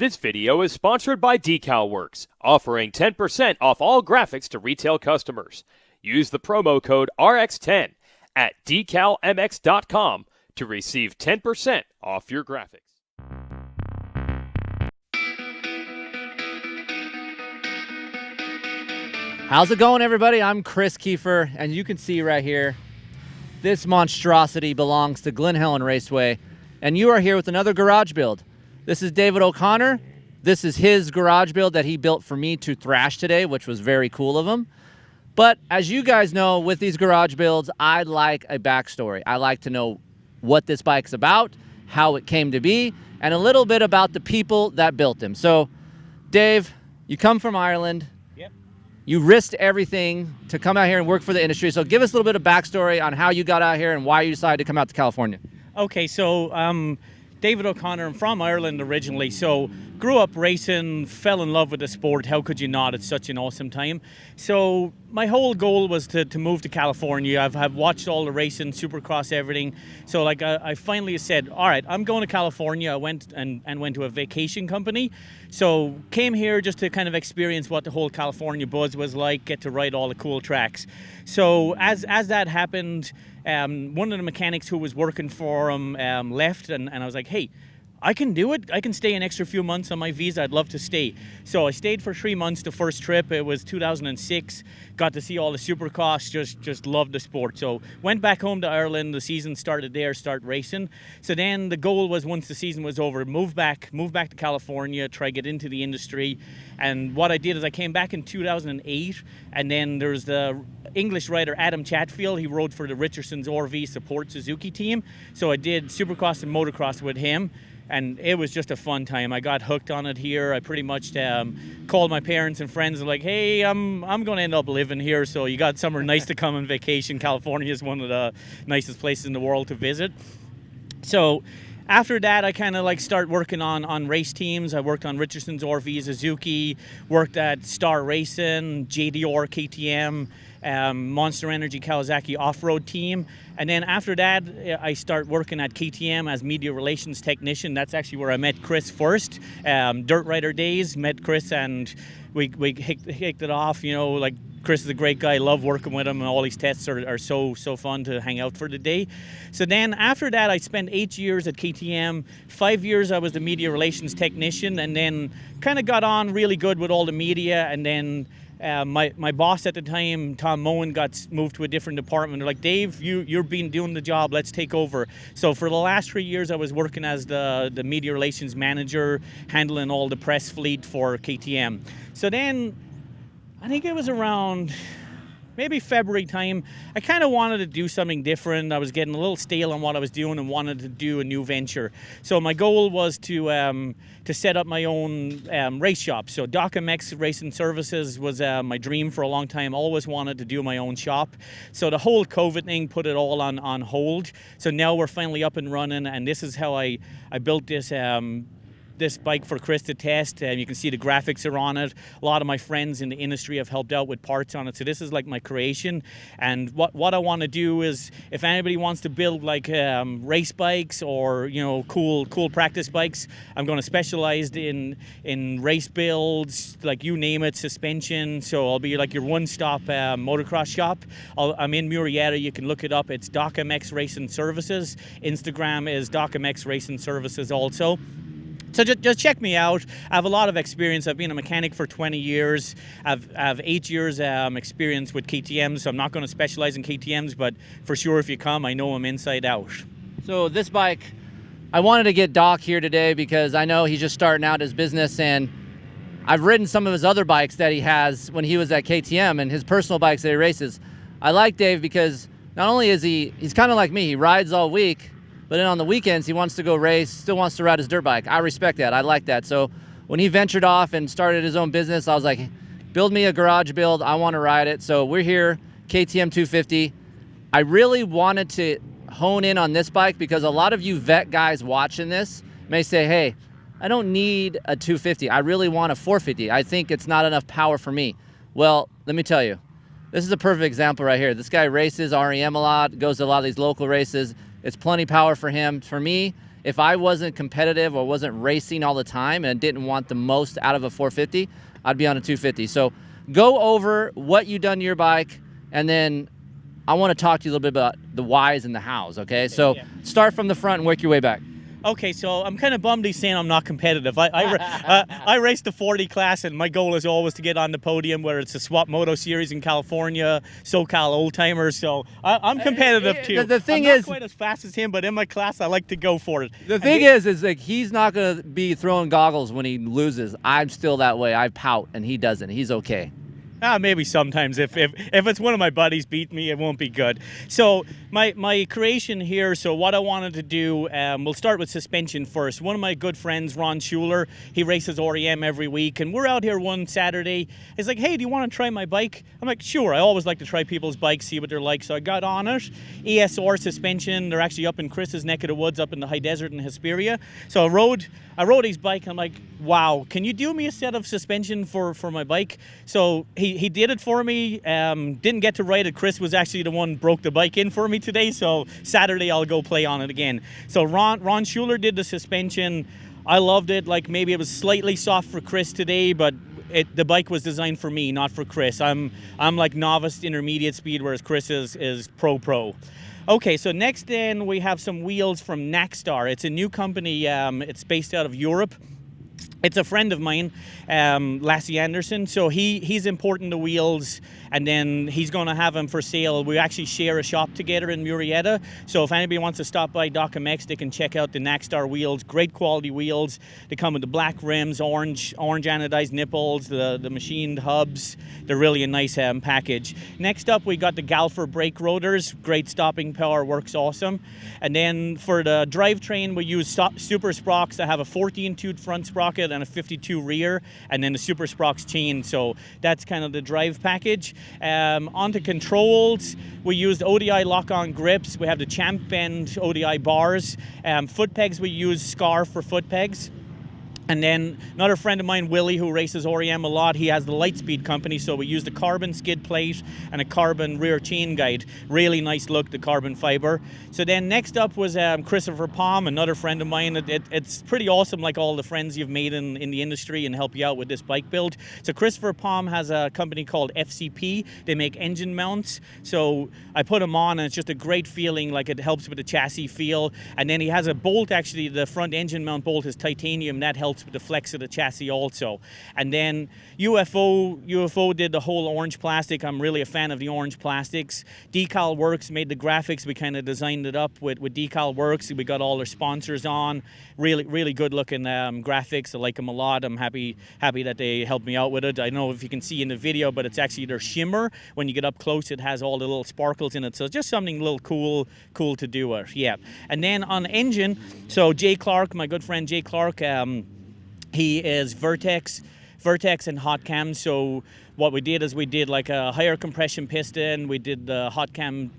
This video is sponsored by DecalWorks, offering 10% off all graphics to retail customers. Use the promo code RX10 at decalmx.com to receive 10% off your graphics. How's it going, everybody? I'm Kris Keefer, and you can see right here, this monstrosity belongs to Glen Helen Raceway, and you are here with another garage build. This is David O'Connor. This is his garage build that he built for me to thrash today, which was very cool of him. But as you guys know, with these garage builds, I like a backstory. I like to know what this bike's about, how it came to be, and a little bit about the people that built them. So, Dave, you come from Ireland. Yep. You risked everything to come out here and work for the industry. So give us a little bit of backstory on how you got out here and why you decided to come out to California. Okay, so David O'Connor, I'm from Ireland originally, so grew up racing, fell in love with the sport. How could you not? It's such an awesome time. So my whole goal was to move to California. I've watched all the racing, Supercross, everything. So like I finally said, all right, I'm going to California. I went and went to a vacation company. So came here just to kind of experience what the whole California buzz was like, get to ride all the cool tracks. So as that happened, one of the mechanics who was working for him left, and I was like, hey, I can do it. I can stay an extra few months on my visa. I'd love to stay. So I stayed for 3 months the first trip. It was 2006. Got to see all the Supercross, just loved the sport. So went back home to Ireland. The season started there, start racing. So then the goal was, once the season was over, move back to California, try get into the industry. And what I did is I came back in 2008, and then there's the English rider Adam Chatfield. He rode for the Richardson's RV Support Suzuki team. So I did Supercross and Motocross with him. And it was just a fun time. I got hooked on it here. I pretty much called my parents and friends and like, hey, I'm going to end up living here. So you got somewhere nice to come on vacation. California is one of the nicest places in the world to visit. So after that, I kind of like start working on race teams. I worked on Richardson's RV Suzuki, worked at Star Racing, JDR, KTM, Monster Energy Kawasaki off-road team. And then after that, I start working at KTM as media relations technician. That's actually where I met Kris first. Dirt Rider days, met Kris, and we hicked it off. You know, like, Kris is a great guy. Love working with him, and all these tests are so fun to hang out for the day. So then after that, I spent 8 years at KTM. 5 years I was the media relations technician, and then kind of got on really good with all the media. And then my boss at the time, Tom Moen, got moved to a different department. They're like, Dave, you're been doing the job, let's take over. So for the last 3 years, I was working as the media relations manager, handling all the press fleet for KTM. So then, I think it was around maybe February time, I kind of wanted to do something different. I was getting a little stale on what I was doing and wanted to do a new venture. So my goal was to set up my own race shop. So DocMX Racing Services was my dream for a long time. Always wanted to do my own shop. So the whole COVID thing put it all on hold. So now we're finally up and running, and this is how I built this bike for Kris to test. You can see the graphics are on it. A lot of my friends in the industry have helped out with parts on it. So this is like my creation. And what I want to do is, if anybody wants to build like race bikes or, you know, cool practice bikes, I'm going to specialize in race builds, like you name it, suspension. So I'll be like your one-stop motocross shop. I'm in Murrieta. You can look it up. It's DocMX Racing Services. Instagram is DocMX Racing Services also. So just check me out. I have a lot of experience. I've been a mechanic for 20 years. I have 8 years experience with KTMs, so I'm not going to specialize in KTMs, but for sure if you come, I know them inside out. So this bike, I wanted to get Doc here today because I know he's just starting out his business, and I've ridden some of his other bikes that he has when he was at KTM and his personal bikes that he races. I like Dave because not only is he's kind of like me, he rides all week, but then on the weekends, he wants to go race, still wants to ride his dirt bike. I respect that. I like that. So when he ventured off and started his own business, I was like, build me a garage build. I want to ride it. So we're here, KTM 250. I really wanted to hone in on this bike because a lot of you vet guys watching this may say, hey, I don't need a 250. I really want a 450. I think it's not enough power for me. Well, let me tell you, this is a perfect example right here. This guy races REM a lot, goes to a lot of these local races. It's plenty power for him. For me, if I wasn't competitive or wasn't racing all the time and didn't want the most out of a 450, I'd be on a 250. So go over what you've done to your bike, and then I want to talk to you a little bit about the whys and the hows, okay? So start from the front and work your way back. Okay, so I'm kind of bummed he's saying I'm not competitive. I race the 40 class, and my goal is always to get on the podium, where it's a Swap Moto Series in California, SoCal Old Timers. So I'm competitive too. The thing I'm is, not quite as fast as him, but in my class, I like to go for it. The thing is like he's not gonna be throwing goggles when he loses. I'm still that way. I pout, and he doesn't. He's okay. Maybe sometimes if it's one of my buddies beat me, it won't be good. So my creation here, so what I wanted to do, we'll start with suspension first. One of my good friends, Ron Schuler, he races REM every week, and we're out here one Saturday. He's like, hey, do you want to try my bike? I'm like, sure. I always like to try people's bikes, see what they're like. So I got on it. ESR suspension. They're actually up in Kris's neck of the woods, up in the high desert in Hesperia. So I rode his bike, and I'm like, wow, can you do me a set of suspension for my bike? So he did it for me. Didn't get to ride it. Kris was actually the one broke the bike in for me today, so Saturday I'll go play on it again. So Ron Schuler did the suspension. I loved it. Like, maybe it was slightly soft for Kris today, but the bike was designed for me, not for Kris. I'm like novice intermediate speed, whereas Kris is pro. Okay, so next then we have some wheels from Nackstar. It's a new company. It's based out of Europe. It's a friend of mine, Lassie Anderson. So he's importing the wheels, and then he's going to have them for sale. We actually share a shop together in Murrieta. So if anybody wants to stop by DocMX, they can check out the Nackstar wheels. Great quality wheels. They come with the black rims, orange anodized nipples, the machined hubs. They're really a nice package. Next up, we got the Galfer brake rotors. Great stopping power, works awesome. And then for the drivetrain, we use Super Sprox that have a 14-tooth front sprocket and a 52 rear, and then the Super Sprox chain. So that's kind of the drive package. Onto controls, we used ODI lock-on grips. We have the Champ Bend ODI bars. Foot pegs, we use Scar for foot pegs. And then another friend of mine, Willie, who races REM a lot, he has the Lightspeed company, so we used a carbon skid plate and a carbon rear chain guide. Really nice look, the carbon fiber. So then next up was Christopher Palm, another friend of mine. It's pretty awesome, like all the friends you've made in the industry, and help you out with this bike build. So Christopher Palm has a company called FCP. They make engine mounts. So I put them on, and it's just a great feeling, like it helps with the chassis feel. And then he has a bolt, actually, the front engine mount bolt is titanium. That helps with the flex of the chassis also. And then UFO did the whole orange plastic. I'm really a fan of the orange plastics. Decal Works made the graphics. We kind of designed it up with Decal Works. We got all their sponsors on. Really good looking graphics. I like them a lot. I'm happy that they helped me out with it. I don't know if you can see in the video, but it's actually their shimmer. When you get up close, it has all the little sparkles in it. So just something a little cool to do it. Yeah. And then on engine, so Jay Clark, my good friend Jay Clark, he is Vertex and hot cam. So what we did is we did like a higher compression piston. We did the hot cam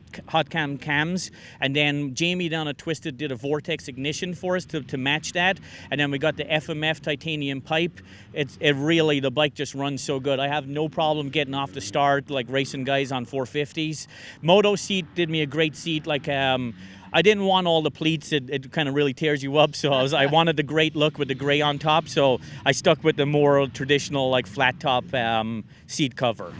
cams, and then Jamie down at Twisted did a Vortex ignition for us to match that. And then we got the FMF titanium pipe. The bike just runs so good. I have no problem getting off the start, like racing guys on 450s. Moto seat did me a great seat. Like I didn't want all the pleats. It kind of really tears you up. So I wanted the great look with the gray on top. So I stuck with the more traditional, like flat top seat cover.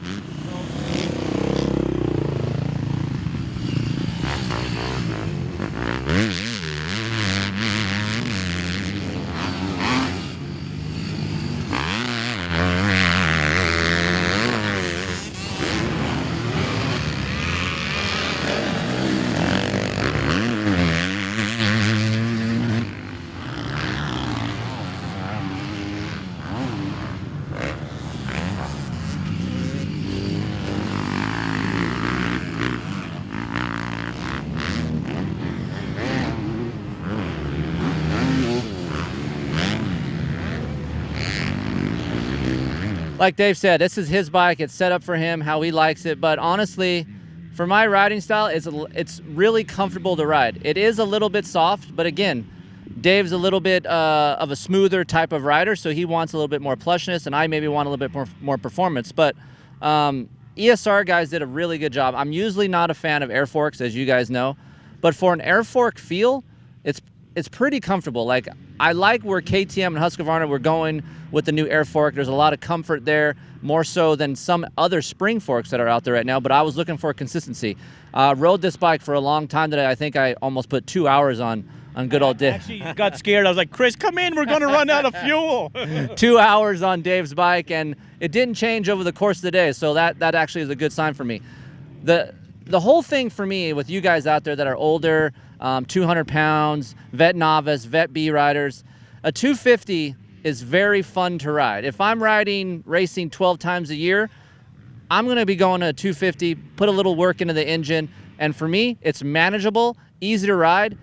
Like Dave said, this is his bike. It's set up for him, how he likes it. But honestly, for my riding style, it's really comfortable to ride. It is a little bit soft, but again, Dave's a little bit of a smoother type of rider, so he wants a little bit more plushness, and I maybe want a little bit more performance. But ESR guys did a really good job. I'm usually not a fan of air forks, as you guys know, but for an air fork feel, it's it's pretty comfortable. Like, I like where KTM and Husqvarna were going with the new air fork. There's a lot of comfort there, more so than some other spring forks that are out there right now, but I was looking for consistency. Rode this bike for a long time today. I think I almost put 2 hours on good old Dave. Actually got scared. I was like, Kris, come in. We're going to run out of fuel. 2 hours on Dave's bike, and it didn't change over the course of the day, so that actually is a good sign for me. The whole thing for me with you guys out there that are older, 200 pounds, vet novice, vet B riders, a 250 is very fun to ride. If I'm racing 12 times a year, I'm going to be going to a 250, put a little work into the engine, and for me, it's manageable, easy to ride,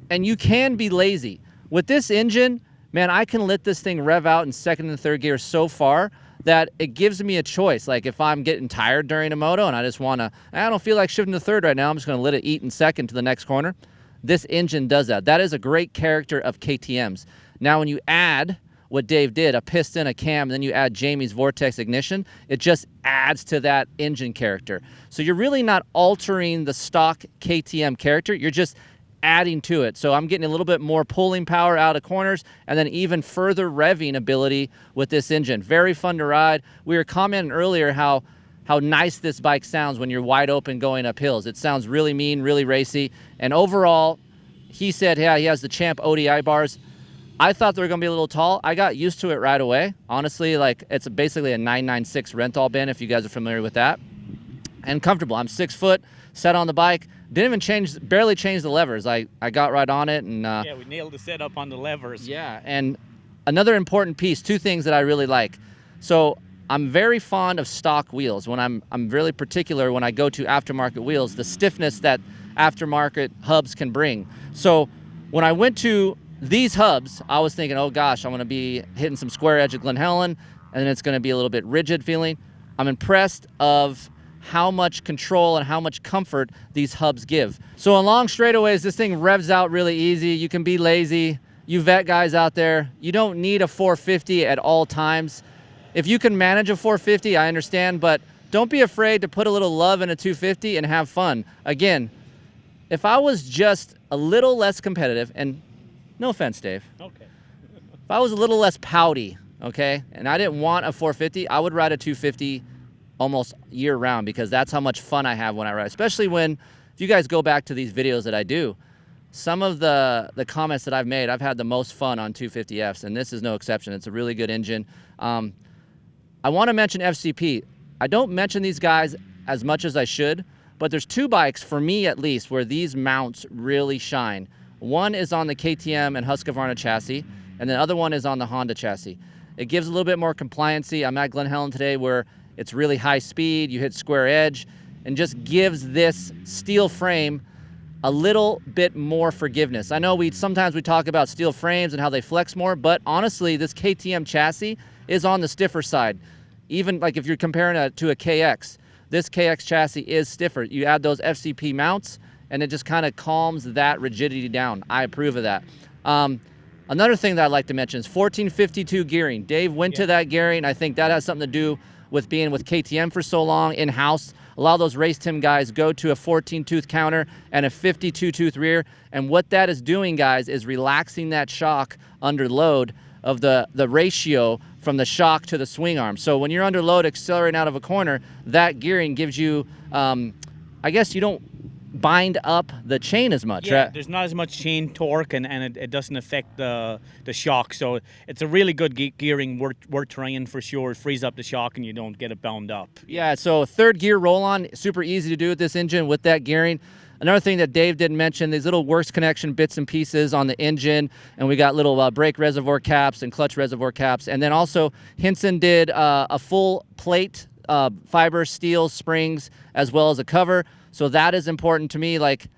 and you can be lazy. With this engine, man, I can let this thing rev out in second and third gear so far that it gives me a choice. Like, if I'm getting tired during a moto and I don't feel like shifting to third right now, I'm just going to let it eat in second to the next corner. This engine does that. That is a great character of KTM's. Now, when you add what Dave did, a piston, a cam, then you add Jamie's Vortex ignition, it just adds to that engine character. So you're really not altering the stock KTM character. You're just adding to it. So I'm getting a little bit more pulling power out of corners and then even further revving ability with this engine. Very fun to ride. We were commenting earlier how nice this bike sounds when you're wide open going up hills. It sounds really mean, really racy. And overall, he said, yeah, he has the Champ ODI bars. I thought they were going to be a little tall. I got used to it right away. Honestly, like, it's basically a 996 rental bin, if you guys are familiar with that. And comfortable. I'm 6 foot, sat on the bike. Didn't even barely change the levers. I got right on it. And yeah, we nailed the setup on the levers. Yeah, and another important piece, two things that I really like. So I'm very fond of stock wheels. When I'm really particular when I go to aftermarket wheels, the stiffness that aftermarket hubs can bring. So when I went to these hubs, I was thinking, oh gosh, I'm going to be hitting some square edge at Glen Helen, and then it's going to be a little bit rigid feeling. I'm impressed of how much control and how much comfort these hubs give. So on long straightaways, this thing revs out really easy. You can be lazy. You vet guys out there, you don't need a 450 at all times. If you can manage a 450, I understand, but don't be afraid to put a little love in a 250 and have fun. Again, if I was just a little less competitive, and no offense, Dave. Okay. If I was a little less pouty, okay, and I didn't want a 450, I would ride a 250 almost year round because that's how much fun I have when I ride. Especially when, if you guys go back to these videos that I do, some of the comments that I've made, I've had the most fun on 250Fs, and this is no exception. It's a really good engine. I want to mention FCP. I don't mention these guys as much as I should, but there's two bikes, for me at least, where these mounts really shine. One is on the KTM and Husqvarna chassis, and the other one is on the Honda chassis. It gives a little bit more compliancy. I'm at Glen Helen today where it's really high speed, you hit square edge, and just gives this steel frame a little bit more forgiveness. I know sometimes we talk about steel frames and how they flex more, but honestly, this KTM chassis is on the stiffer side. Even like if you're comparing it to a KX, this KX chassis is stiffer. You add those FCP mounts, and it just kind of calms that rigidity down. I approve of that. Another thing that I'd like to mention is 1452 gearing. Dave went to that gearing. I think that has something to do with being with KTM for so long in-house. A lot of those race team guys go to a 14-tooth counter and a 52-tooth rear. And what that is doing, guys, is relaxing that shock under load of the ratio from the shock to the swing arm. So when you're under load accelerating out of a corner, that gearing gives you, I guess you don't bind up the chain as much, yeah, right? There's not as much chain torque, and it doesn't affect the shock. So it's a really good gearing worth trying for sure. It frees up the shock, and you don't get it bound up. Yeah, so third gear roll-on, super easy to do with this engine with that gearing. Another thing that Dave didn't mention, these little works connection bits and pieces on the engine, and we got little brake reservoir caps and clutch reservoir caps. And then also, Hinson did a full plate fiber steel springs as well as a cover. So that is important to me. Like,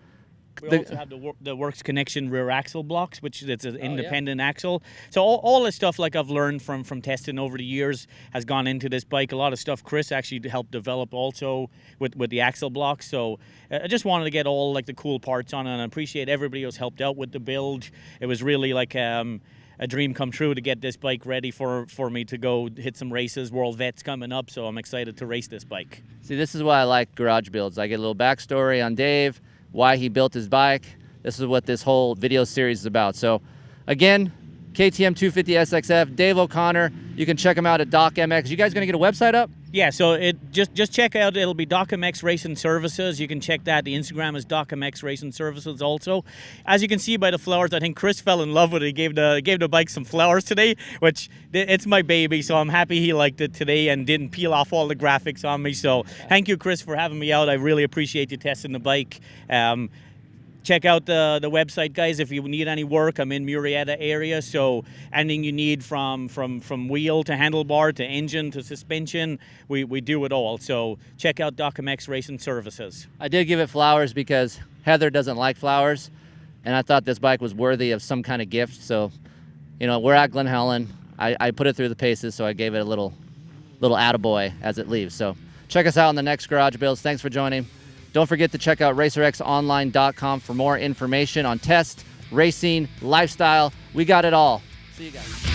we also have the works connection rear axle blocks, which it's an independent axle. So all the stuff like I've learned from testing over the years has gone into this bike. A lot of stuff Kris actually helped develop also with the axle blocks. So I just wanted to get all like the cool parts on it, and I appreciate everybody who's helped out with the build. It was really like a dream come true to get this bike ready for me to go hit some races. World Vet's coming up, so I'm excited to race this bike. See, this is why I like garage builds. I get a little backstory on Dave, why he built his bike. this is what this whole video series is about. So, again, KTM 250 SXF, Dave O'Connor. You can check him out at Doc MX. You guys going to get a website up? Yeah, so just check out, it'll be Doc MX Racing Services. You can check that. The Instagram is Doc MX Racing Services also. As you can see by the flowers, I think Kris fell in love with it. He gave the bike some flowers today, which it's my baby, so I'm happy he liked it today and didn't peel off all the graphics on me. So thank you, Kris, for having me out. I really appreciate you testing the bike. Check out the website, guys, if you need any work. I'm in Murrieta area, so anything you need from wheel to handlebar to engine to suspension, we do it all. So check out Doc MX Racing Services. I did give it flowers because Heather doesn't like flowers, and I thought this bike was worthy of some kind of gift. So, we're at Glen Helen. I put it through the paces, so I gave it a little attaboy as it leaves. So check us out on the next Garage Builds. Thanks for joining. Don't forget to check out racerxonline.com for more information on test, racing, lifestyle. We got it all. See you guys.